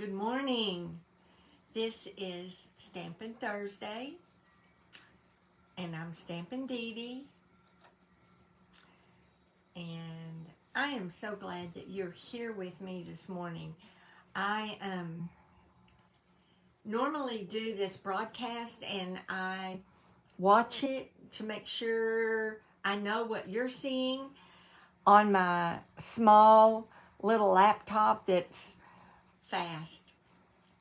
Good morning. This is Stampin Thursday, and I'm StampinDeDe, and I am so glad that you're here with me this morning. I normally do this broadcast, and I watch it to make sure I know what you're seeing on my small little laptop that's fast.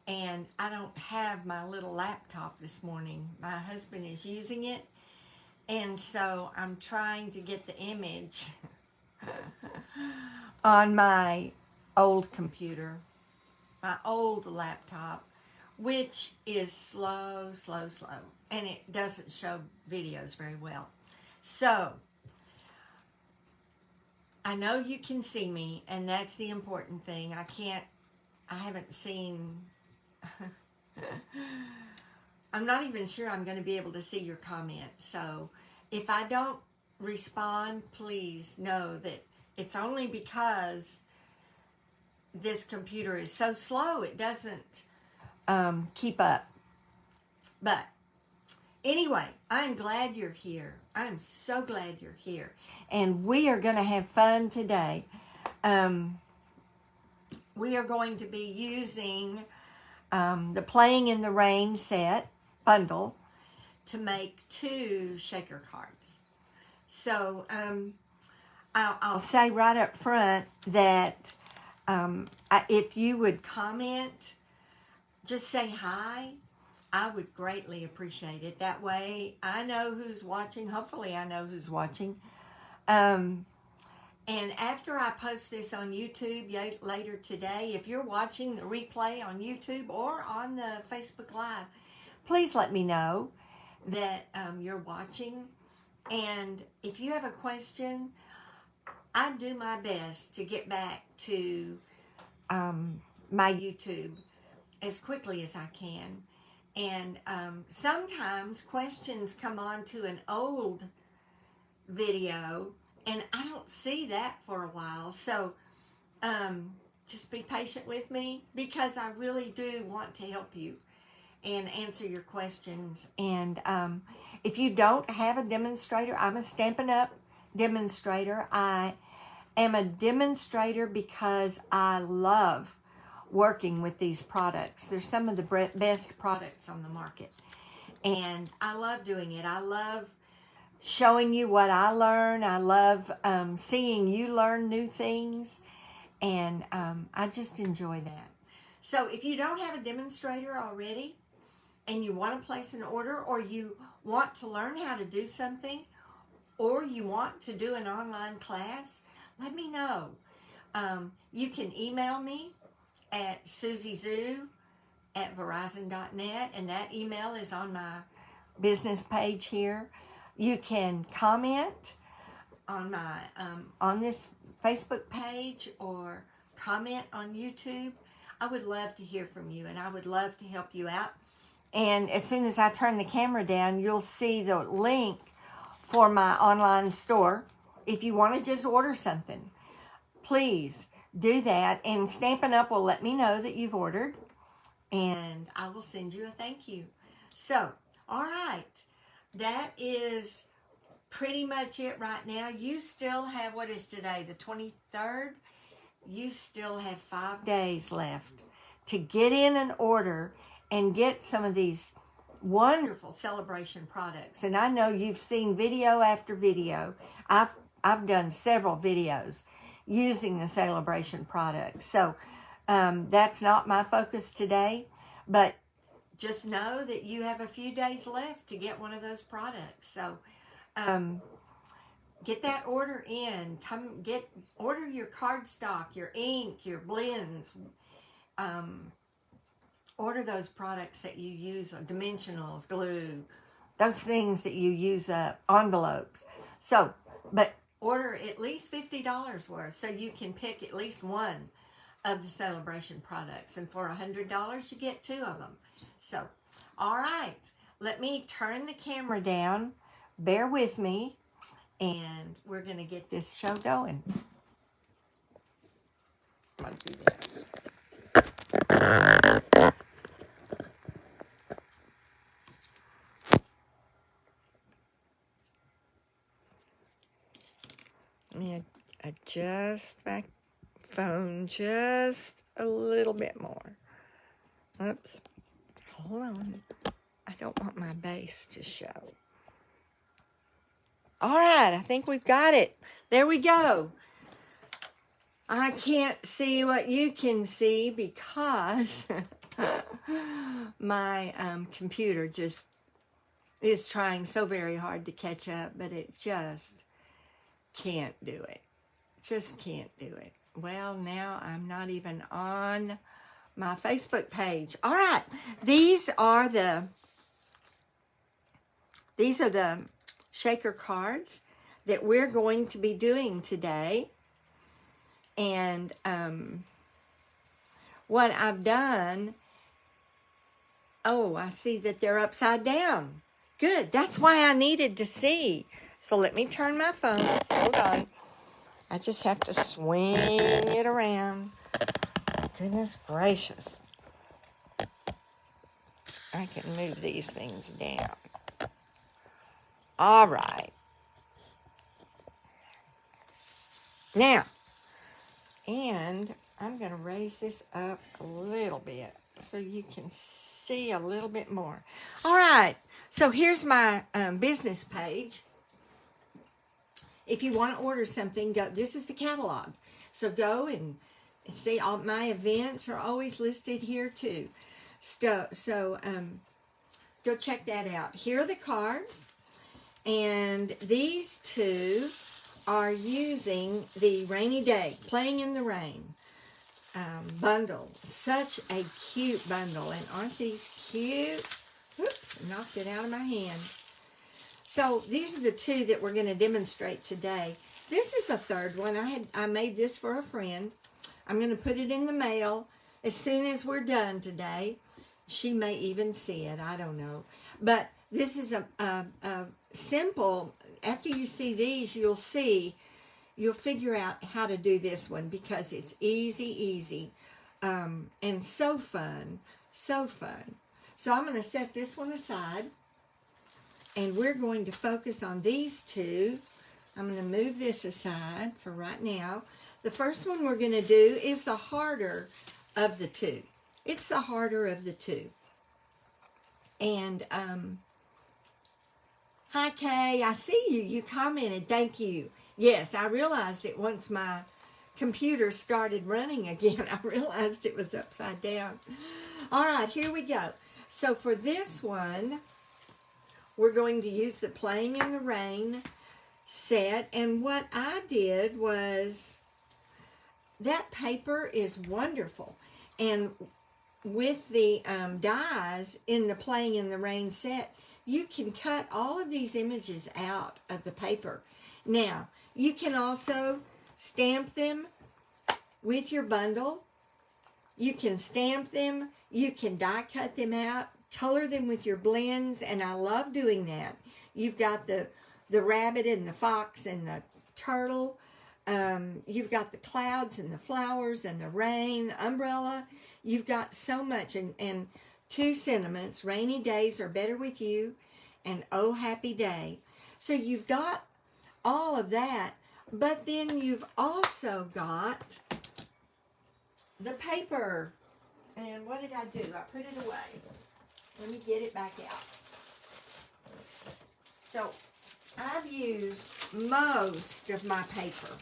And I don't have my little laptop this morning. My husband is using it, and so I'm trying to get the image on my old computer, my old laptop, which is slow, and it doesn't show videos very well. So I know you can see me, and that's the important thing. I haven't seen, I'm not even sure I'm going to be able to see your comments. So if I don't respond, please know that it's only because this computer is so slow, it doesn't keep up. But anyway, I'm glad you're here. I'm so glad you're here. And we are going to have fun today. We are going to be using the Playing in the Rain set bundle to make 2 shaker cards. So I'll say right up front that if you would comment, just say hi. I would greatly appreciate it. That way I know who's watching. Hopefully I know who's watching. And after I post this on YouTube later today, if you're watching the replay on YouTube or on the Facebook Live, please let me know that you're watching. And if you have a question, I do my best to get back to my YouTube as quickly as I can. And sometimes questions come on to an old video, and I don't see that for a while. So just be patient with me, because I really do want to help you and answer your questions. And if you don't have a demonstrator, I'm a Stampin' Up! Demonstrator. I am a demonstrator because I love working with these products. They're some of the best products on the market. And I love doing it. I love showing you what I learn. I love seeing you learn new things, and I just enjoy that. So if you don't have a demonstrator already and you want to place an order, or you want to learn how to do something, or you want to do an online class, let me know. You can email me at susiezoo@verizon.net, and that email is on my business page here. You can comment on my on this Facebook page, or comment on YouTube. I would love to hear from you, and I would love to help you out. And as soon as I turn the camera down, you'll see the link for my online store. If you want to just order something, please do that, and Stampin' Up! Will let me know that you've ordered, and I will send you a thank you. So, all right. That is pretty much it right now. You still have, what is today, the 23rd? You still have 5 days left to get in an order and get some of these wonderful celebration products. And I know you've seen video after video. I've done several videos using the celebration products. So that's not my focus today, but just know that you have a few days left to get one of those products. So get that order in. Order your cardstock, your ink, your blends. Order those products that you use, dimensionals, glue, those things that you use up, envelopes. So, but order at least $50 worth, so you can pick at least one of the celebration products. And for $100, you get 2 of them. So, all right, let me turn the camera down. Bear with me, and we're going to get this show going. Let's do this. just my phone just a little bit more. Oops. Hold on. I don't want my base to show. All right, I think we've got it. There we go. I can't see what you can see because my computer just is trying so very hard to catch up, but it just can't do it. Just can't do it. Well, now I'm not even on my Facebook page. All right, these are the shaker cards that we're going to be doing today. And what I've done, oh, I see that they're upside down. Good, that's why I needed to see. So let me turn my phone. Hold on. I just have to swing it around. Goodness gracious. I can move these things down. All right. Now, and I'm going to raise this up a little bit so you can see a little bit more. All right. So here's my business page. If you want to order something, go. This is the catalog. So go and see. All my events are always listed here too. So go check that out. Here are the cards. And these two are using the Rainy Day, Playing in the Rain bundle. Such a cute bundle. And aren't these cute? Whoops, knocked it out of my hand. So these are the two that we're going to demonstrate today. This is a third one. I made this for a friend. I'm going to put it in the mail as soon as we're done today. She may even see it. I don't know. But this is a simple, after you see these, you'll figure out how to do this one because it's easy, and so fun. So I'm going to set this one aside, and we're going to focus on these two. I'm going to move this aside for right now. The first one we're going to do is the harder of the two. It's the harder of the two. And, hi, Kay. I see you. You commented. Thank you. Yes, I realized it once my computer started running again. I realized it was upside down. All right, here we go. So for this one, we're going to use the Playing in the Rain set. And what I did was, that paper is wonderful. And with the dies in the Playing in the Rain set, you can cut all of these images out of the paper. Now, you can also stamp them with your bundle. You can stamp them. You can die cut them out, color them with your blends, and I love doing that. You've got the rabbit and the fox and the turtle. You've got the clouds and the flowers and the rain, the umbrella. You've got so much. And two sentiments, rainy days are better with you, and oh, happy day. So you've got all of that, but then you've also got the paper. And what did I do? I put it away. Let me get it back out. So I've used most of my paper.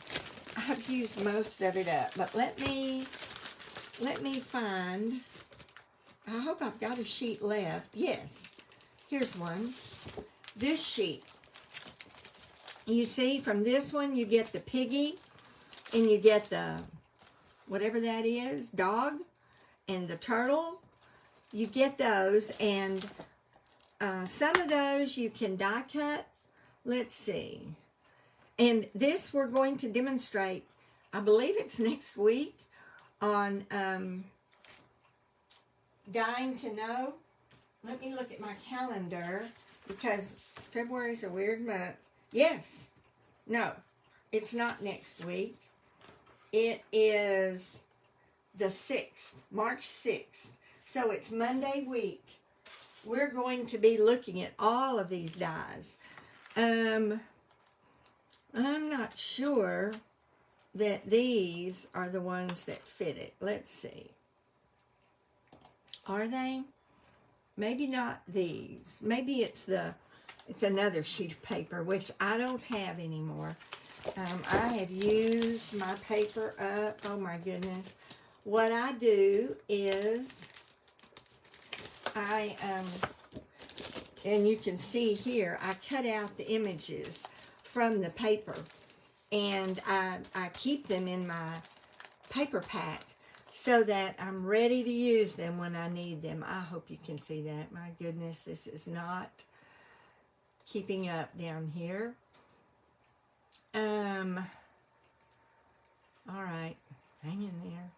I've used most of it up, but let me find, I hope I've got a sheet left. Yes, here's one. This sheet. You see, from this one, you get the piggy, and you get the, whatever that is, dog, and the turtle. You get those, and some of those you can die cut. Let's see. And this we're going to demonstrate, I believe it's next week, on Dying to Know. Let me look at my calendar, because February's a weird month. Yes. No, it's not next week. It is the 6th, March 6th. So it's Monday week. We're going to be looking at all of these dies. I'm not sure that these are the ones that fit it. Let's see. Are they? Maybe not these. Maybe it's another sheet of paper, which I don't have anymore. I have used my paper up. Oh my goodness. What I do is and you can see here, I cut out the images from the paper, and I keep them in my paper pack so that I'm ready to use them when I need them. I hope you can see that. My goodness, this is not keeping up down here. All right, hang in there.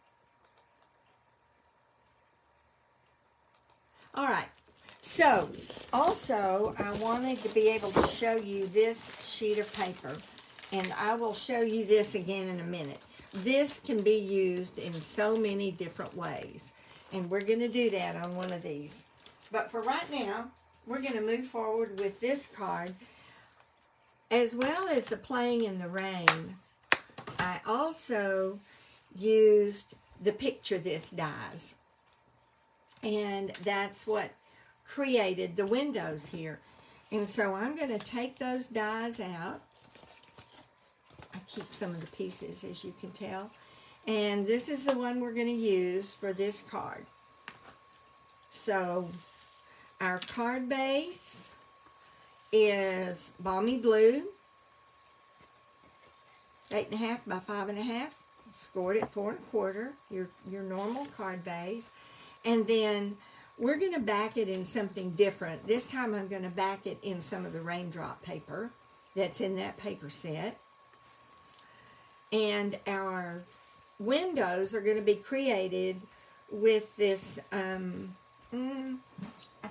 All right, so also I wanted to be able to show you this sheet of paper, and I will show you this again in a minute. This can be used in so many different ways, and we're going to do that on one of these. But for right now, we're going to move forward with this card, as well as the Playing in the Rain. I also used the Picture This dies, and that's what created the windows here. And so I'm going to take those dies out. I keep some of the pieces, as you can tell. And this is the one we're going to use for this card. So our card base is Balmy Blue, 8.5 by 5.5, scored at 4 1/4, your normal card base. And then we're going to back it in something different. This time I'm going to back it in some of the raindrop paper that's in that paper set. And our windows are going to be created with this, I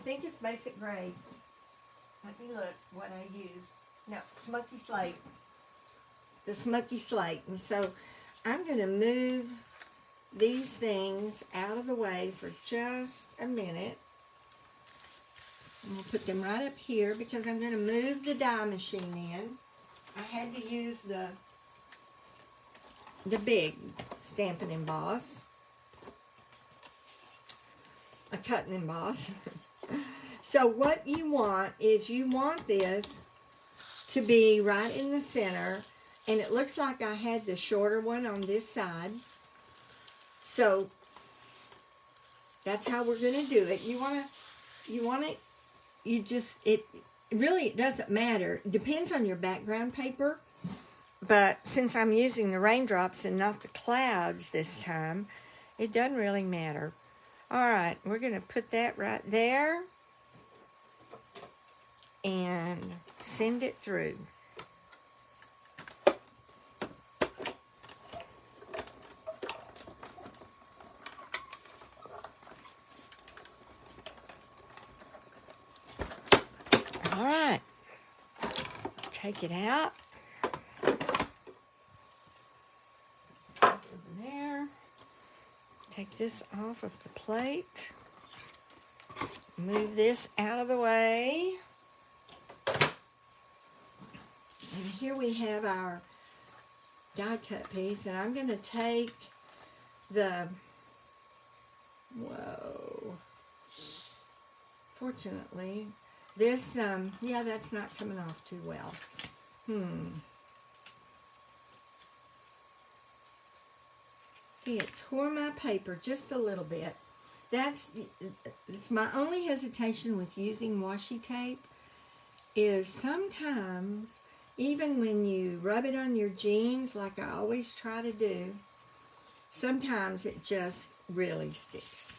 think it's Basic Grade. Let me look what I used. No, Smoky Slate. The Smoky Slate. And so I'm going to move these things out of the way for just a minute. And we'll put them right up here because I'm going to move the die machine in. I had to use the big Stampin' Emboss. A cut and emboss. So what you want is you want this to be right in the center, and it looks like I had the shorter one on this side. So that's how we're going to do it. It really doesn't matter. It depends on your background paper. But since I'm using the raindrops and not the clouds this time, it doesn't really matter. All right, we're going to put that right there and send it through. All right, take it out. Over there. Take this off of the plate. Move this out of the way. And here we have our die cut piece, and I'm going to take fortunately, this, yeah, that's not coming off too well. See, it tore my paper just a little bit. It's my only hesitation with using washi tape is sometimes, even when you rub it on your jeans, like I always try to do, sometimes it just really sticks.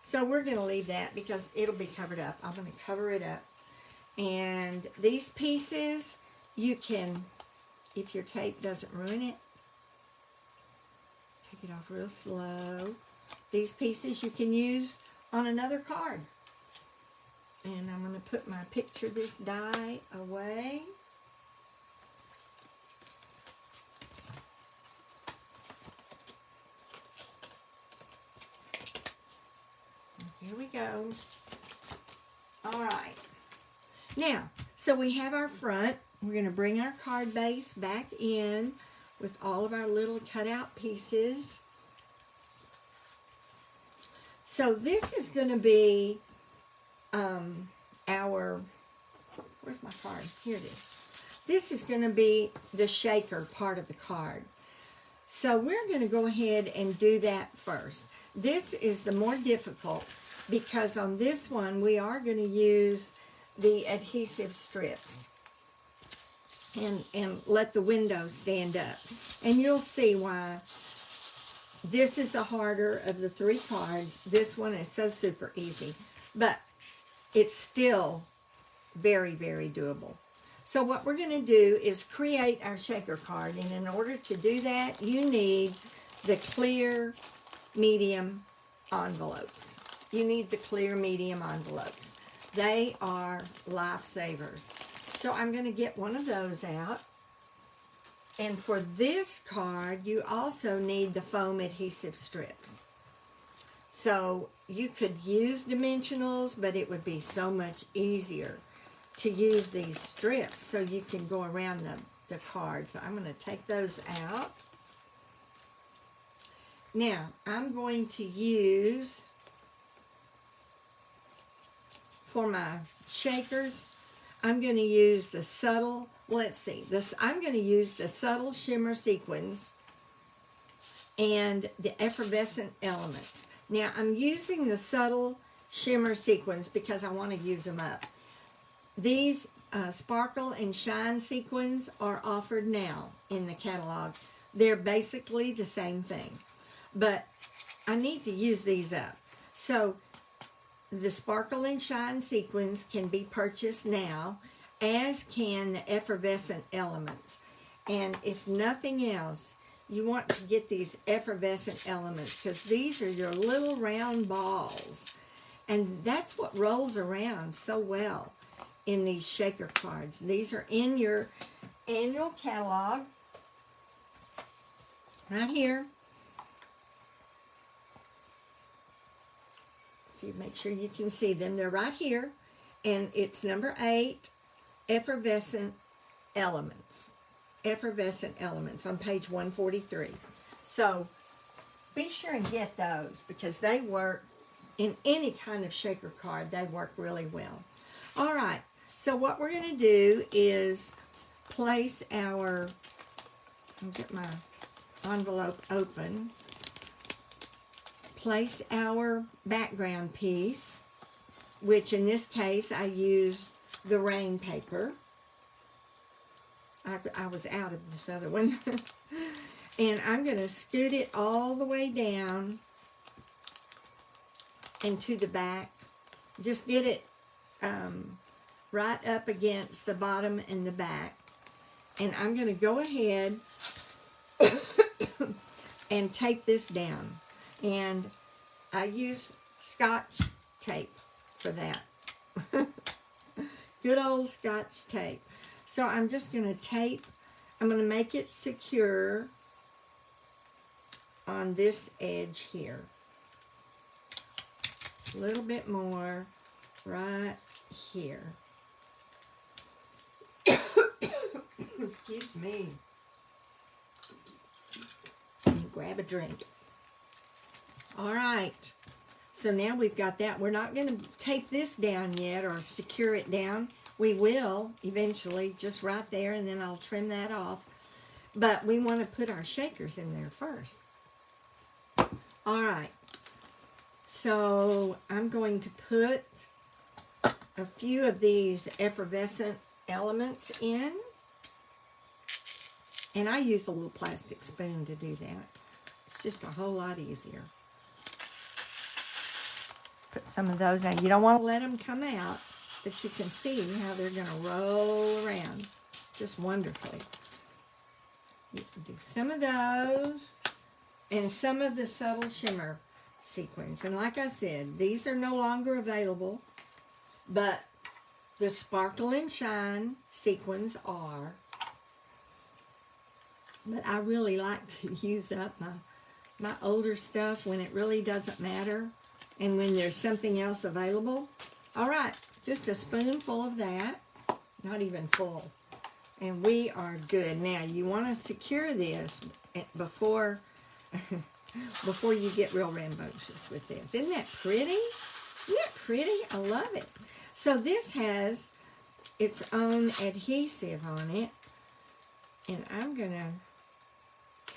So we're going to leave that because it'll be covered up. I'm going to cover it up. And these pieces, you can, if your tape doesn't ruin it, take it off real slow. These pieces you can use on another card. And I'm going to put my Picture This die away. Here we go. All right. Now, so we have our front. We're going to bring our card base back in with all of our little cutout pieces. So this is going to be our, where's my card? Here it is. This is going to be the shaker part of the card. So we're going to go ahead and do that first. This is the more difficult because on this one we are going to use the adhesive strips and let the window stand up. And you'll see why this is the harder of the three cards. This one is so super easy, but it's still very, very doable. So what we're going to do is create our shaker card, and in order to do that, you need the clear medium envelopes. You need the clear medium envelopes. They are lifesavers. So I'm going to get one of those out. And for this card, you also need the foam adhesive strips. So you could use dimensionals, but it would be so much easier to use these strips so you can go around the card. So I'm going to take those out. Now, I'm going to use, for my shakers, I'm going to use the subtle, let's see, I'm going to use the subtle shimmer sequins and the effervescent elements. Now, I'm using the subtle shimmer sequins because I want to use them up. These sparkle and shine sequins are offered now in the catalog. They're basically the same thing, but I need to use these up. So the sparkle and shine sequins can be purchased now, as can the effervescent elements. And if nothing else, you want to get these effervescent elements because these are your little round balls. And that's what rolls around so well in these shaker cards. These are in your annual catalog right here. See, make sure you can see them. They're right here, and it's number 8, effervescent elements. Effervescent elements on page 143. So be sure and get those because they work in any kind of shaker card. They work really well. All right. So what we're going to do is place our, I'll get my envelope open, place our background piece, which in this case I used the rain paper. I was out of this other one. And I'm going to scoot it all the way down into the back. Just get it right up against the bottom and the back. And I'm going to go ahead and tape this down. And I use Scotch tape for that. Good old Scotch tape. So I'm just going to tape, I'm going to make it secure on this edge here. A little bit more right here. Excuse me. And grab a drink. All right. So now we've got that. We're not going to tape this down yet or secure it down. We will eventually, just right there, and then I'll trim that off. But we want to put our shakers in there first. All right. So I'm going to put a few of these effervescent elements in. And I use a little plastic spoon to do that. It's just a whole lot easier. Put some of those in. You don't want to let them come out, but you can see how they're going to roll around just wonderfully. You can do some of those and some of the subtle shimmer sequins. And like I said, these are no longer available, but the sparkle and shine sequins are. But I really like to use up my older stuff when it really doesn't matter and when there's something else available. All right, just a spoonful of that, not even full. And we are good. Now, you want to secure this before, before you get real rambunctious with this. Isn't that pretty? Isn't that pretty? I love it. So this has its own adhesive on it. And I'm going to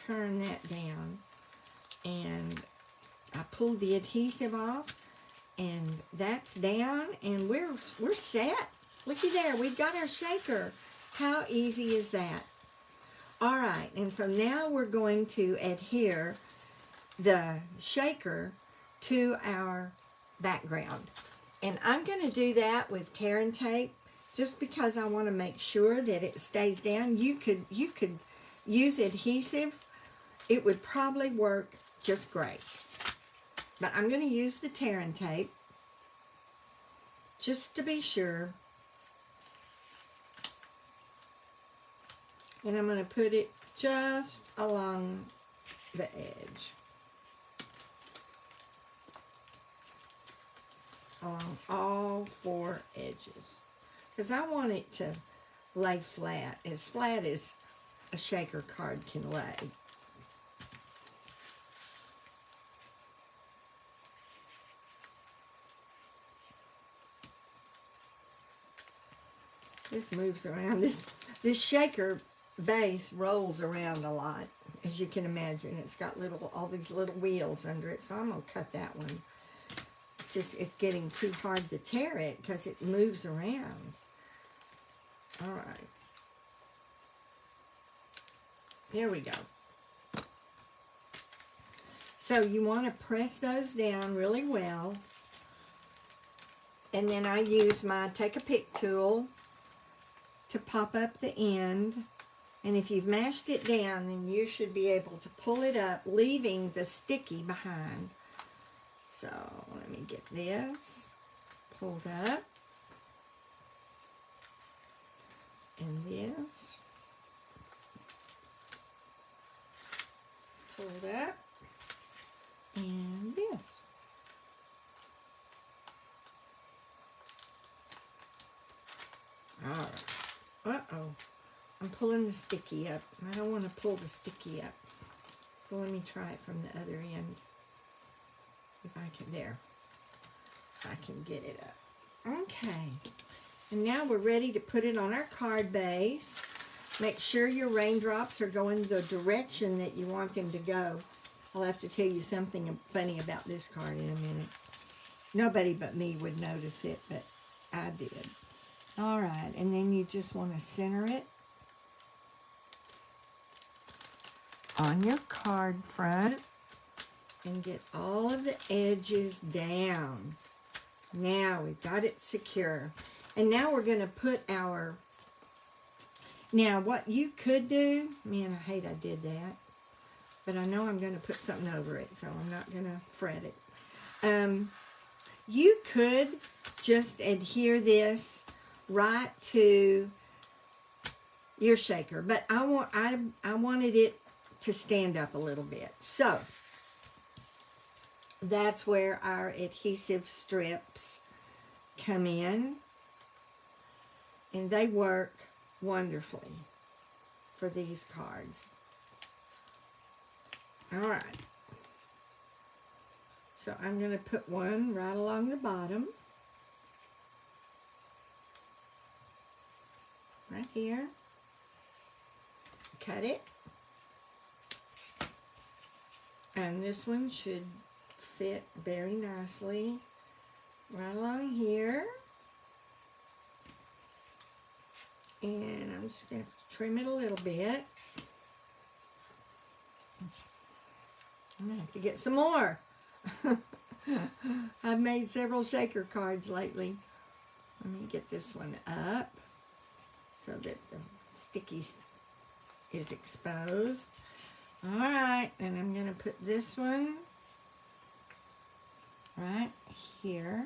turn that down. And I pulled the adhesive off. And that's down. And we're set. Looky there. We've got our shaker. How easy is that? All right. And so now we're going to adhere the shaker to our background. And I'm going to do that with tear and tape just because I want to make sure that it stays down. You could use adhesive. It would probably work just great. But I'm going to use the tear and tape just to be sure. And I'm going to put it just along the edge. Along all four edges. Because I want it to lay flat as a shaker card can lay. This moves around. This shaker base rolls around a lot, as you can imagine. It's got all these little wheels under it, so I'm going to cut that one. It's getting too hard to tear it because it moves around. All right. There we go. So you want to press those down really well. And then I use my take a pick tool to pop up the end. And if you've mashed it down, then you should be able to pull it up, leaving the sticky behind. So let me get this pulled up. And this pulled up. And this. All right. Uh-oh. I'm pulling the sticky up. I don't want to pull the sticky up. So let me try it from the other end. If I can, there. I can get it up. Okay. And now we're ready to put it on our card base. Make sure your raindrops are going the direction that you want them to go. I'll have to tell you something funny about this card in a minute. Nobody but me would notice it, but I did. All right, and then you just want to center it on your card front and get all of the edges down. Now we've got it secure. And now we're going to put our, now what you could do, man, I hate I did that, but I know I'm going to put something over it, so I'm not going to fret it. You could just adhere this right to your shaker, but I wanted it to stand up a little bit. So that's where our adhesive strips come in, and they work wonderfully for these cards. All right. So I'm going to put one right along the bottom. Right here. Cut it. And this one should fit very nicely right along here. And I'm just going to trim it a little bit. I'm going to have to get some more. I've made several shaker cards lately. Let me get this one up so that the sticky is exposed. All right, and I'm going to put this one right here,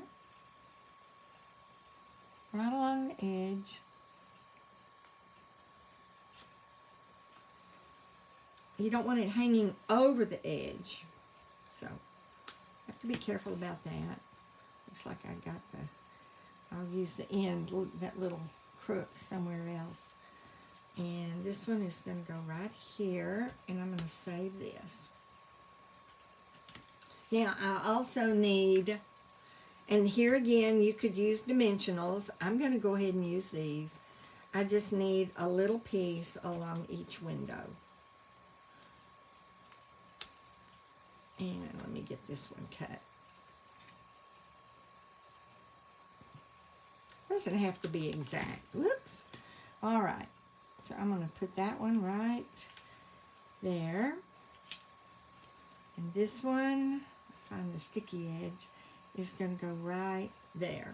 right along the edge. You don't want it hanging over the edge, so have to be careful about that. Looks like I got I'll use the end, that little crook somewhere else. And this one is going to go right here, and I'm going to save this. Now, I also need, and here again, you could use dimensionals. I'm going to go ahead and use these. I just need a little piece along each window. And let me get this one cut. Doesn't have to be exact. Whoops. All right. So I'm going to put that one right there. And this one, find the sticky edge, is going to go right there.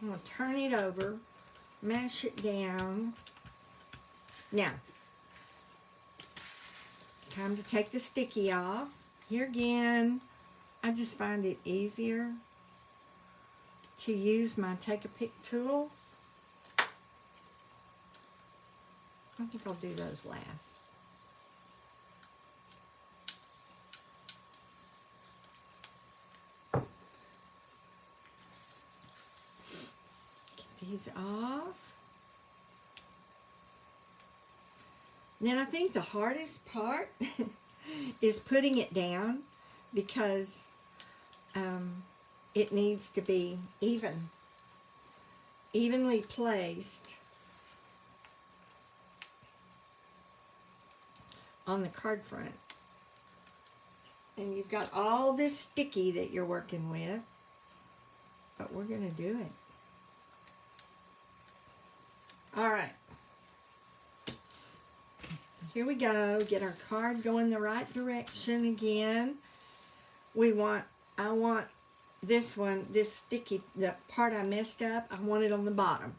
I'm going to turn it over, mash it down. Now, it's time to take the sticky off. Here again, I just find it easier to use my Take-A-Pick tool. I think I'll do those last. Get these off. Then I think the hardest part is putting it down, because it needs to be evenly placed on the card front. And you've got all this sticky that you're working with, but we're going to do it. All right. Here we go. Get our card going the right direction again. I want this one, this sticky, the part I messed up, I want it on the bottom.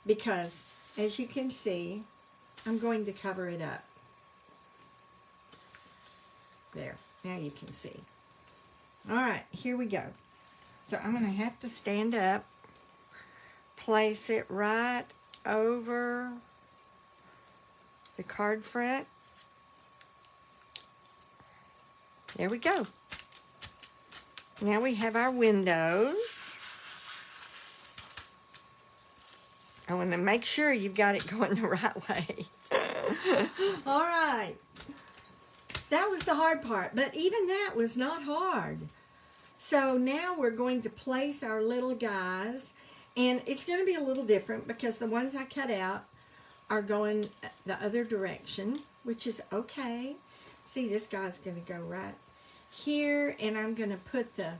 Because, as you can see, I'm going to cover it up. There, now you can see. All right, here we go. So I'm going to have to stand up, place it right over the card front. There we go. Now we have our windows. I want to make sure you've got it going the right way. All right. That was the hard part, but even that was not hard. So now we're going to place our little guys, and it's going to be a little different because the ones I cut out are going the other direction, which is okay. See, this guy's going to go right here, and I'm going to put the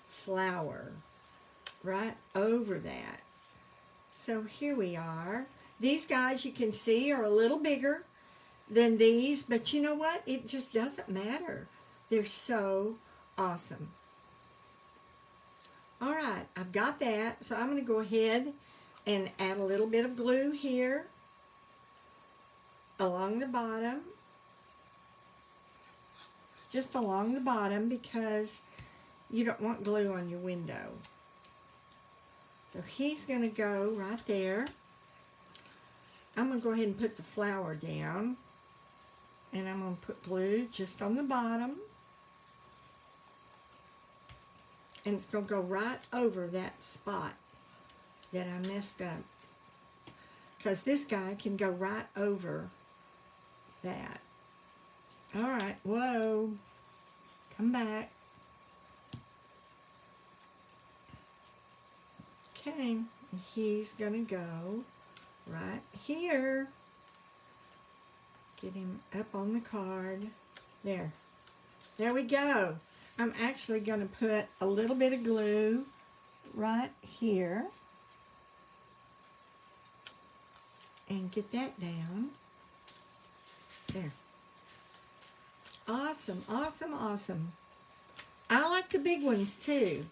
flower right over that. So here we are. These guys, you can see, are a little bigger than these, but you know what? It just doesn't matter. They're so awesome. All right, I've got that, so I'm going to go ahead and add a little bit of glue here along the bottom. Just along the bottom, because you don't want glue on your window. So he's going to go right there. I'm going to go ahead and put the flower down. And I'm going to put glue just on the bottom. And it's going to go right over that spot that I messed up. Because this guy can go right over that. All right, whoa, come back. Okay, he's gonna go right here. Get him up on the card. There we go. I'm actually gonna put a little bit of glue right here and get that down. There. Awesome, awesome, awesome. I like the big ones too.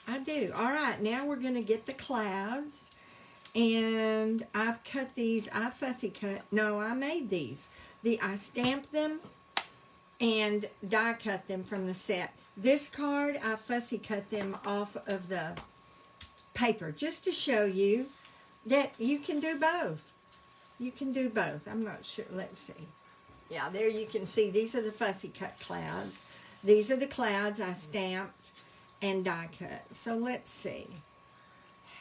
I do. All right, now we're going to get the clouds. And I've cut these. I fussy cut. No, I made these. I stamped them and die cut them from the set. This card, I fussy cut them off of the paper just to show you that you can do both. You can do both. I'm not sure. Let's see. Yeah, there you can see these are the fussy cut clouds. These are the clouds I stamped and die cut. So let's see.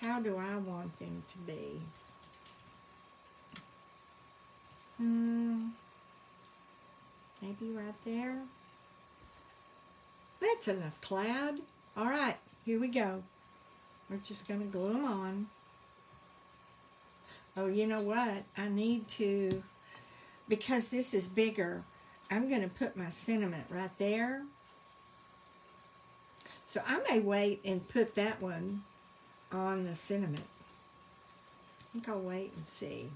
how do I want them to be? Maybe right there. That's enough cloud. All right, here we go. We're just going to glue them on. Oh, you know what? I need to, because this is bigger, I'm going to put my sentiment right there. So I may wait and put that one on the sentiment. I think I'll wait and see.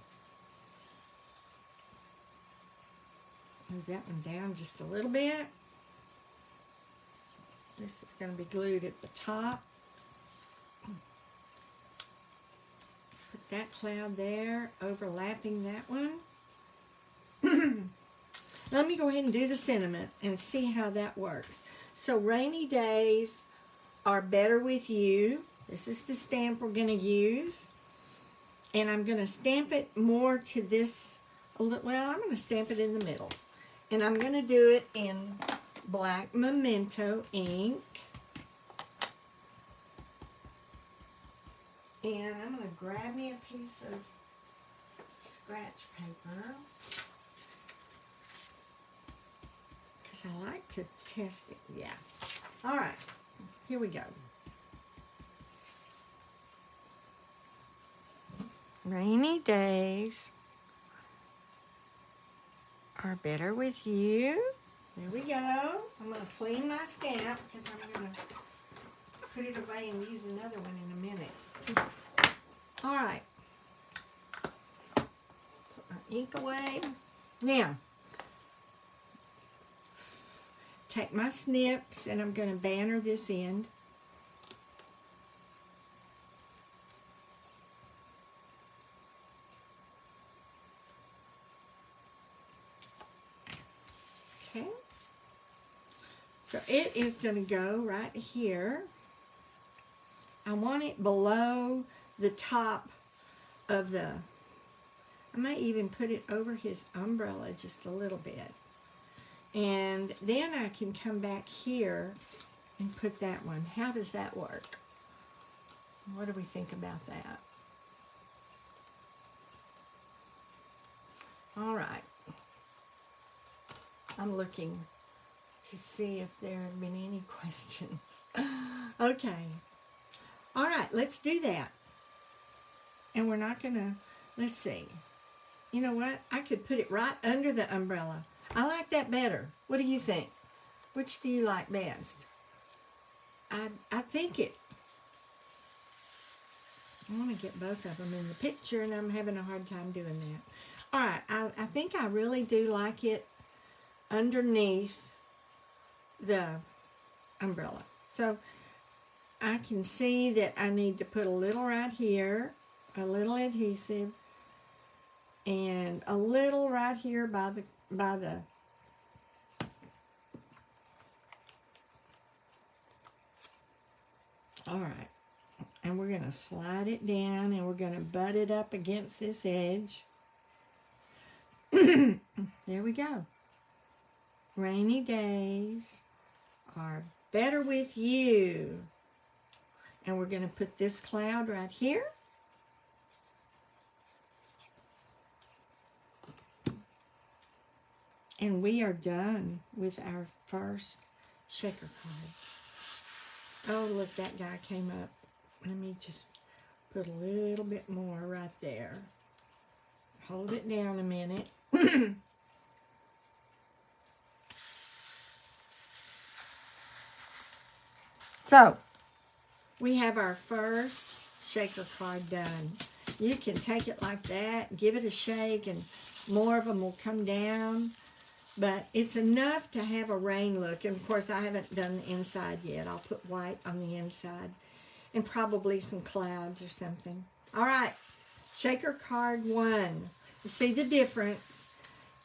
Move that one down just a little bit. This is going to be glued at the top. Put that cloud there, overlapping that one. Let me go ahead and do the sentiment and see how that works. So rainy days are better with you. This is the stamp we're going to use. And I'm going to stamp it more to this, well, I'm going to stamp it in the middle. And I'm going to do it in black Memento ink. And I'm going to grab me a piece of scratch paper, because I like to test it. Yeah. All right. Here we go. Rainy days are better with you. There we go. I'm going to clean my stamp because I'm going to put it away and use another one in a minute. All right. Put my ink away. Now, take my snips and I'm going to banner this end. Okay. So it is going to go right here. I want it below the top of the, I might even put it over his umbrella just a little bit. And then I can come back here and put that one. How does that work? What do we think about that? All right. I'm looking to see if there have been any questions. Okay. All right, let's do that. And we're not going to, let's see. You know what? I could put it right under the umbrella. I like that better. What do you think? Which do you like best? I think it. I want to get both of them in the picture, and I'm having a hard time doing that. All right, I think I really do like it underneath the umbrella. So I can see that I need to put a little right here, a little adhesive, and a little right here by the all right, and we're going to slide it down and we're going to butt it up against this edge. There we go. Rainy days are better with you. And we're going to put this cloud right here. And we are done with our first shaker card. Oh, look, that guy came up. Let me just put a little bit more right there. Hold it down a minute. So, we have our first shaker card done. You can take it like that, give it a shake, and more of them will come down. But it's enough to have a rain look. And, of course, I haven't done the inside yet. I'll put white on the inside and probably some clouds or something. All right, shaker card 1. You see the difference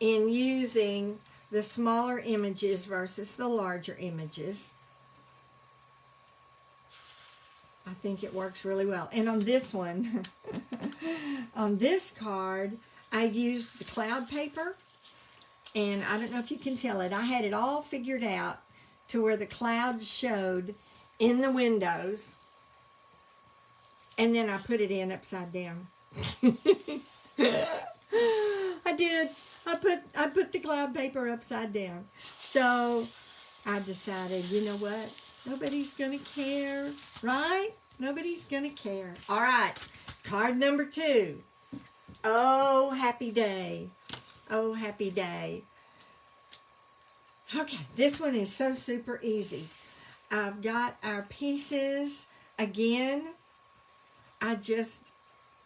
in using the smaller images versus the larger images. I think it works really well. And on this one, on this card, I used the cloud paper. And I don't know if you can tell it. I had it all figured out to where the clouds showed in the windows. And then I put it in upside down. I did. I put the cloud paper upside down. So I decided, you know what? Nobody's going to care, right? Nobody's going to care. All right. Card number 2. Oh, happy day. Oh, happy day. Okay, this one is so super easy. I've got our pieces again. I just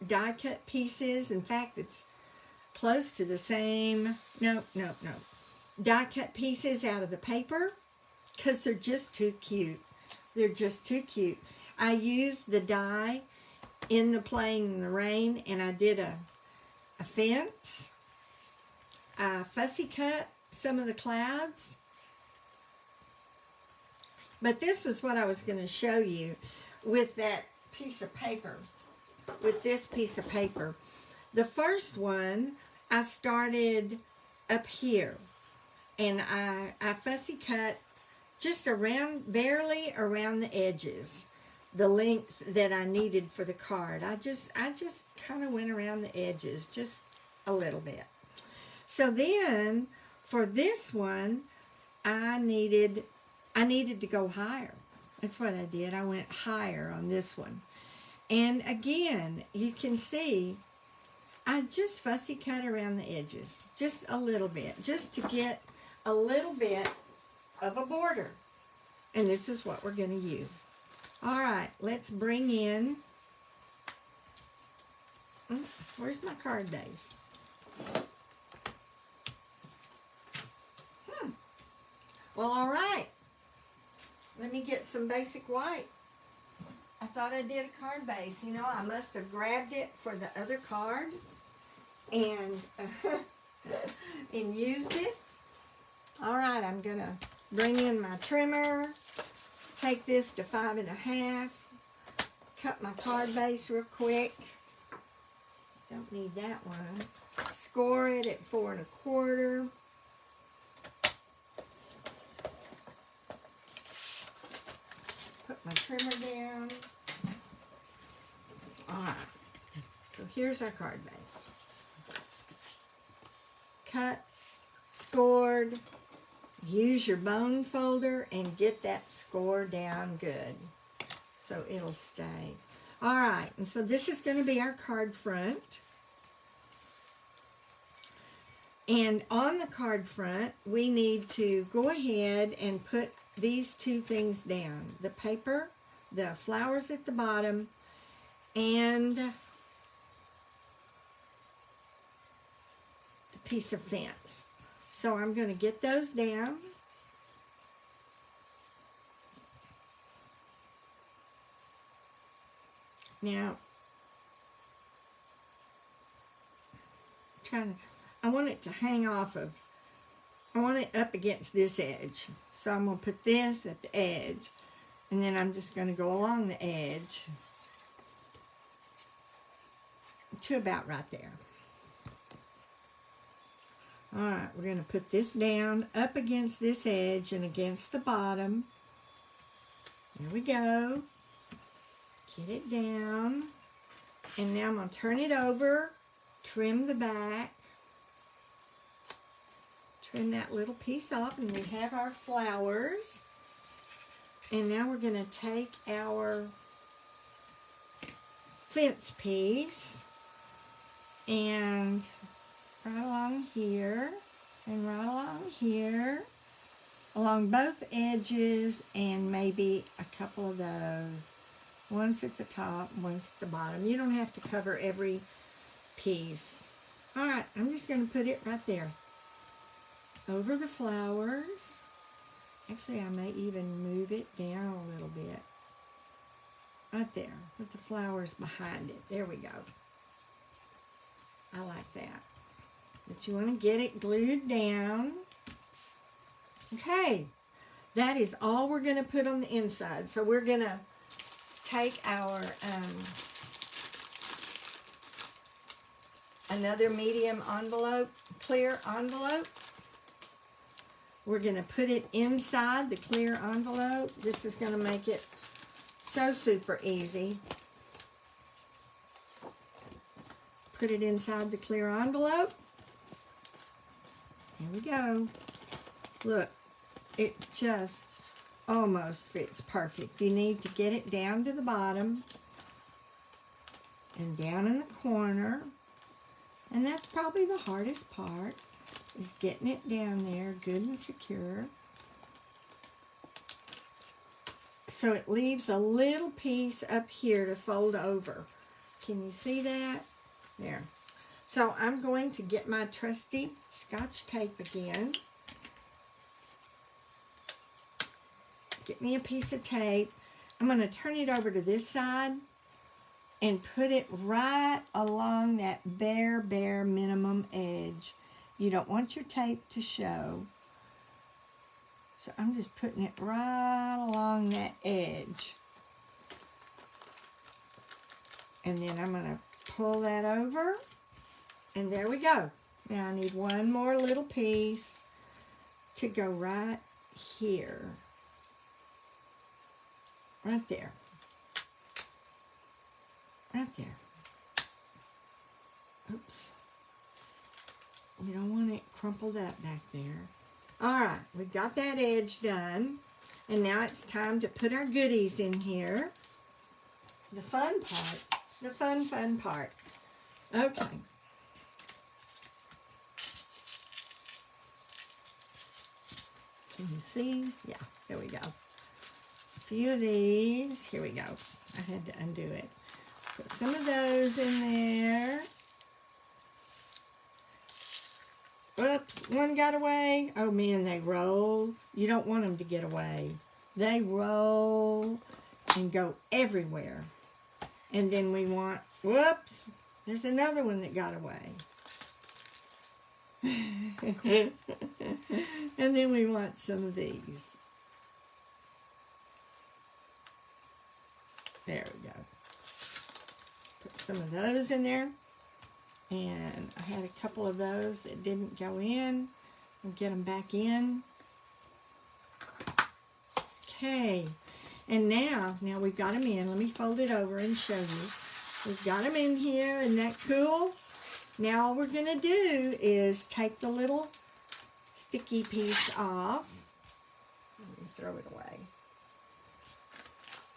die cut pieces. In fact, it's close to the same. No. Die cut pieces out of the paper because they're just too cute. They're just too cute. I used the die in the Playing in the Rain, and I did a fence. I fussy cut some of the clouds. But this was what I was going to show you with that piece of paper, with this piece of paper. The first one, I started up here, and I fussy cut just around, barely around the edges, the length that I needed for the card. I just kind of went around the edges just a little bit. So then for this one, I needed to go higher. That's what I did. I went higher on this one. And again, you can see I just fussy cut around the edges, just a little bit, just to get a little bit of a border. And this is what we're going to use. All right, let's bring in, where's my card base? Well, all right. Let me get some basic white. I thought I did a card base. You know, I must have grabbed it for the other card and and used it. All right, I'm going to bring in my trimmer, take this to 5 1/2, cut my card base real quick. Don't need that one. Score it at 4 1/4. Put my trimmer down. All right, so here's our card base. Cut, scored, use your bone folder and get that score down good so it'll stay. All right, and so this is going to be our card front. And on the card front, we need to go ahead and put these 2 things down. The paper, the flowers at the bottom, and the piece of fence. So I'm going to get those down. Now, I want it to hang off of, I want it up against this edge. So I'm going to put this at the edge, and then I'm just going to go along the edge to about right there. All right, we're going to put this down up against this edge and against the bottom. There we go. Get it down. And now I'm going to turn it over, trim the back, trim that little piece off, and we have our flowers. And now we're going to take our fence piece and right along here and right along here, along both edges, and maybe a couple of those. One's at the top, one's at the bottom. You don't have to cover every piece. All right, I'm just going to put it right there over the flowers. Actually, I may even move it down a little bit. Right there, with the flowers behind it. There we go. I like that. But you want to get it glued down. Okay, that is all we're going to put on the inside. So we're going to take our another medium envelope, clear envelope. We're going to put it inside the clear envelope. This is going to make it so super easy. put it inside the clear envelope. Here we go. Look, it just almost fits perfect. You need to get it down to the bottom and down in the corner. And that's probably the hardest part, is getting it down there good and secure. So it leaves a little piece up here to fold over. Can you see that? There. So I'm going to get my trusty Scotch tape again. Get me a piece of tape. I'm going to turn it over to this side and put it right along that bare minimum edge. You don't want your tape to show. So I'm just putting it right along that edge. And then I'm going to pull that over. And there we go. Now I need one more little piece to go right here. Right there. Right there. Oops. You don't want it crumpled up back there. All right, we've got that edge done. And now it's time to put our goodies in here. The fun part. The fun part. Okay. Can you see? Yeah, there we go. A few of these. Here we go. I had to undo it. Put some of those in there. Oops, one got away. Oh man, they roll. You don't want them to get away. They roll and go everywhere. And then we want, whoops, there's another one that got away. And then we want some of these. There we go. Put some of those in there. And I had a couple of those that didn't go in. We'll get them back in. Okay. And now we've got them in. Let me fold it over and show you. We've got them in here. Isn't that cool? Now all we're going to do is take the little sticky piece off. Let me throw it away.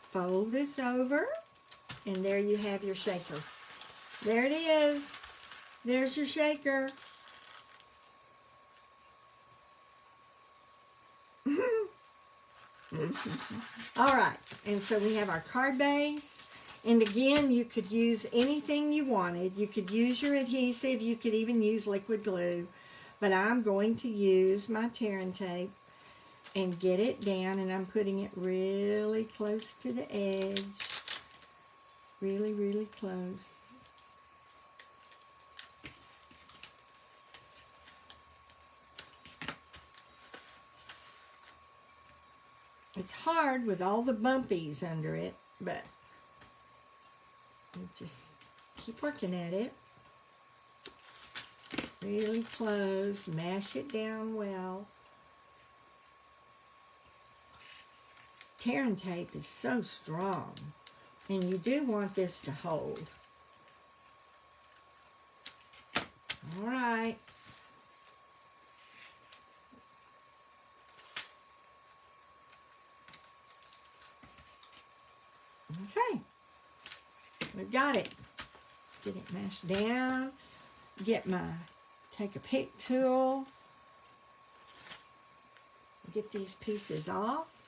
Fold this over. And there you have your shaker. There it is. There's your shaker. All right, and so we have our card base. And again, you could use anything you wanted. You could use your adhesive. You could even use liquid glue. But I'm going to use my tearing tape and get it down. And I'm putting it really close to the edge. Really, really close. It's hard with all the bumpies under it, but you just keep working at it. Really close, mash it down well. Tearing tape is so strong, and you do want this to hold. All right. Okay, we've got it. Get it mashed down. Take a pick tool. Get these pieces off.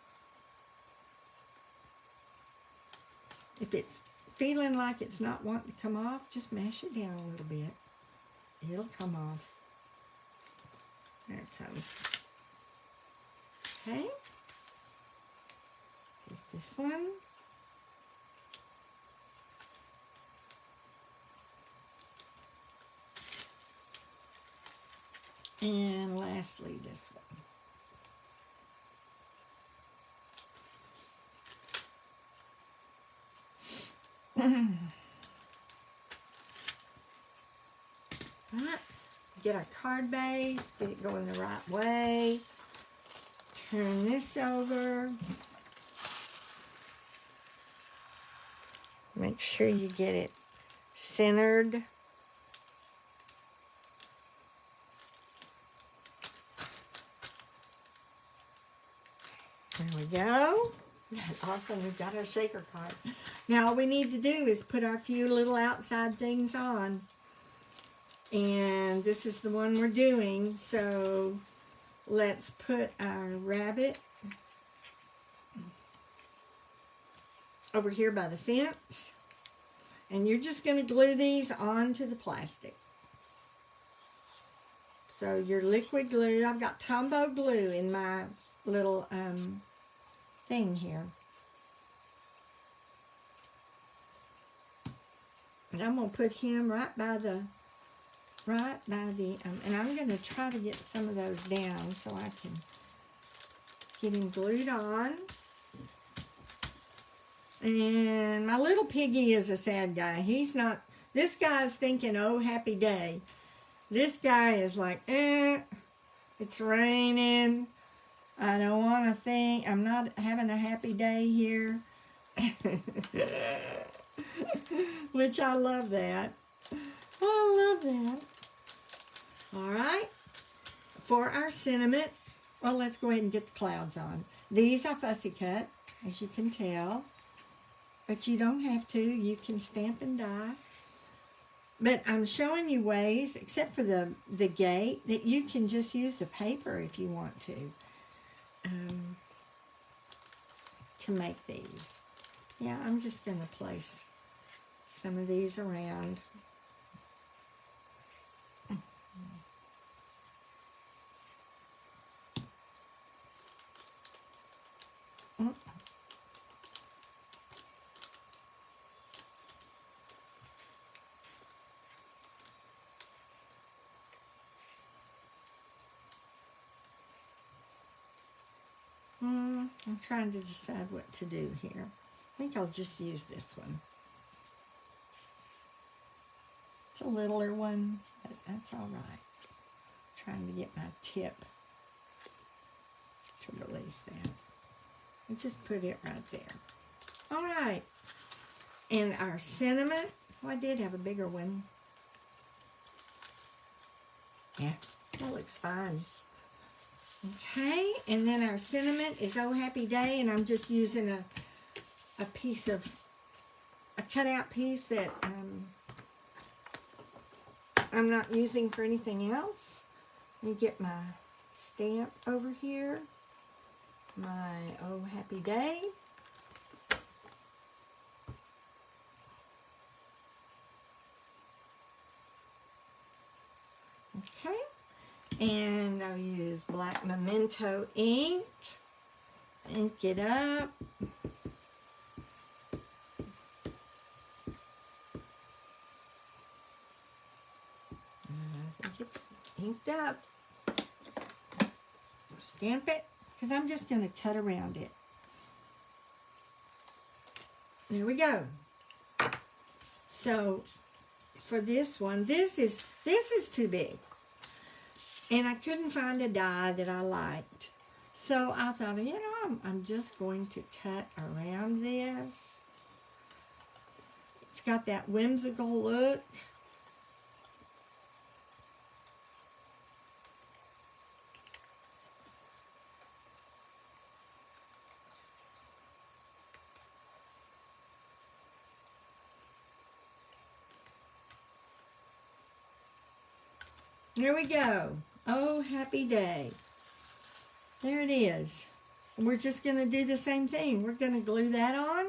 If it's feeling like it's not wanting to come off, just mash it down a little bit. It'll come off. There it comes. Okay. Get this one. And lastly, this one. Right. Get our card base, get it going the right way. Turn this over. Make sure you get it centered. There we go. Awesome, we've got our shaker card. Now all we need to do is put our few little outside things on. And this is the one we're doing. So let's put our rabbit over here by the fence. And you're just going to glue these onto the plastic. So your liquid glue, I've got Tombow glue in my little thing here. And I'm going to put him right by the, and I'm going to try to get some of those down so I can get him glued on. And my little piggy is a sad guy. He's not, this guy's thinking, oh, happy day. This guy is like, it's raining. I don't want to think. I'm not having a happy day here. Which I love that. I love that. All right. For our sentiment, well, let's go ahead and get the clouds on. These are fussy cut, as you can tell. But you don't have to. You can stamp and die. But I'm showing you ways, except for the gate, that you can just use the paper if you want to make these. Yeah, I'm just going to place some of these around. I'm trying to decide what to do here. I think I'll just use this one. It's a littler one, but that's all right. Trying to get my tip to release that. And just put it right there. All right. And our sentiment, oh, I did have a bigger one. Yeah, that looks fine. Okay, and then our sentiment is Oh Happy Day, and I'm just using a piece of, a cutout piece that I'm not using for anything else. Let me get my stamp over here, my Oh Happy Day. Okay. And I'll use black memento ink. Ink it up. I think it's inked up. Stamp it, because I'm just going to cut around it. There we go. So for this one, this is too big. And I couldn't find a die that I liked. So I thought, you know, I'm just going to cut around this. It's got that whimsical look. There we go. Oh, happy day. There it is. And we're just going to do the same thing. We're going to glue that on.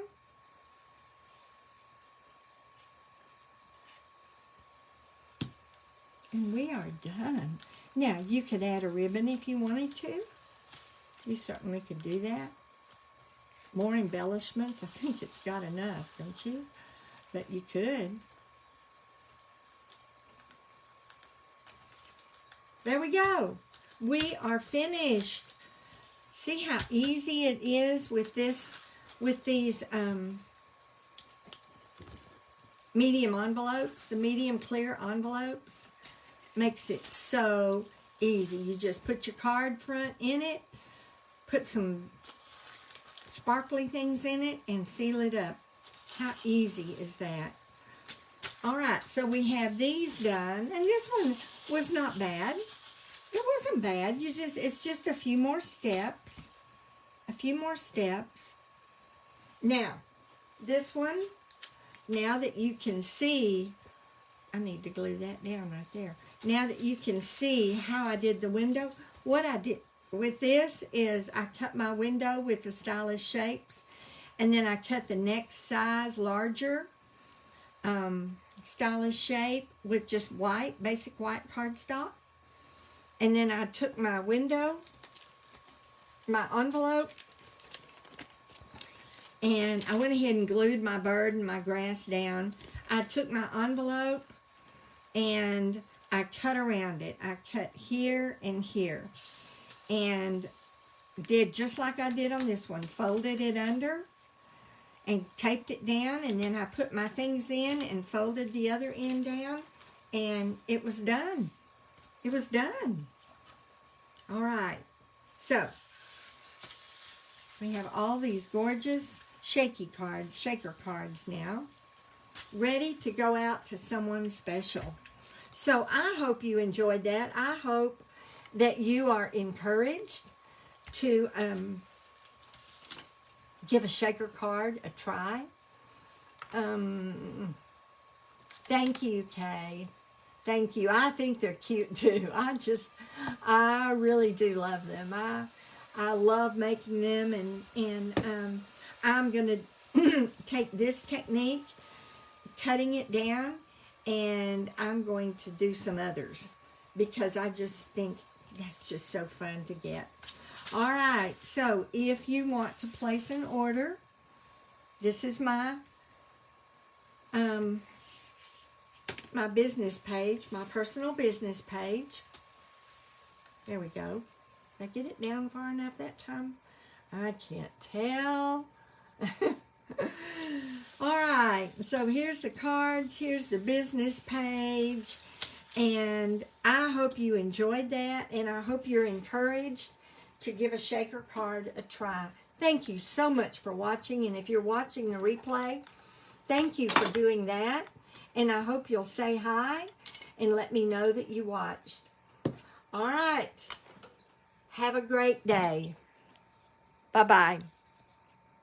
And we are done. Now, you could add a ribbon if you wanted to. You certainly could do that. More embellishments. I think it's got enough, don't you? But you could. There we go. We are finished. See how easy it is with this, with these medium envelopes, the medium clear envelopes. Makes it so easy. You just put your card front in it, put some sparkly things in it, and seal it up. How easy is that? All right, so we have these done, and this one was not bad. It wasn't bad. It's just a few more steps. A few more steps. Now, this one, now that you can see, I need to glue that down right there. Now that you can see how I did the window, what I did with this is I cut my window with the stylish shapes, and then I cut the next size larger stylish shape with just white, basic white cardstock. And then I took my window, my envelope, and I went ahead and glued my bird and my grass down. I took my envelope and I cut around it. I cut here and here. And did just like I did on this one. Folded it under and taped it down. And then I put my things in and folded the other end down. And it was done. It was done. All right. So, we have all these gorgeous shaker cards now, ready to go out to someone special. So I hope you enjoyed that. I hope that you are encouraged to give a shaker card a try. Thank you, Kay. Thank you. I think they're cute too. I really do love them. I love making them, and I'm going to take this technique, cutting it down, and I'm going to do some others because I just think that's just so fun to get. All right, so if you want to place an order, this is my my business page, my personal business page. There we go. Did I get it down far enough that time? I can't tell. All right, so here's the cards, here's the business page, and I hope you enjoyed that, and I hope you're encouraged to give a shaker card a try. Thank you so much for watching, and if you're watching the replay, thank you for doing that, and I hope you'll say hi and let me know that you watched. All right, have a great day. Bye-bye.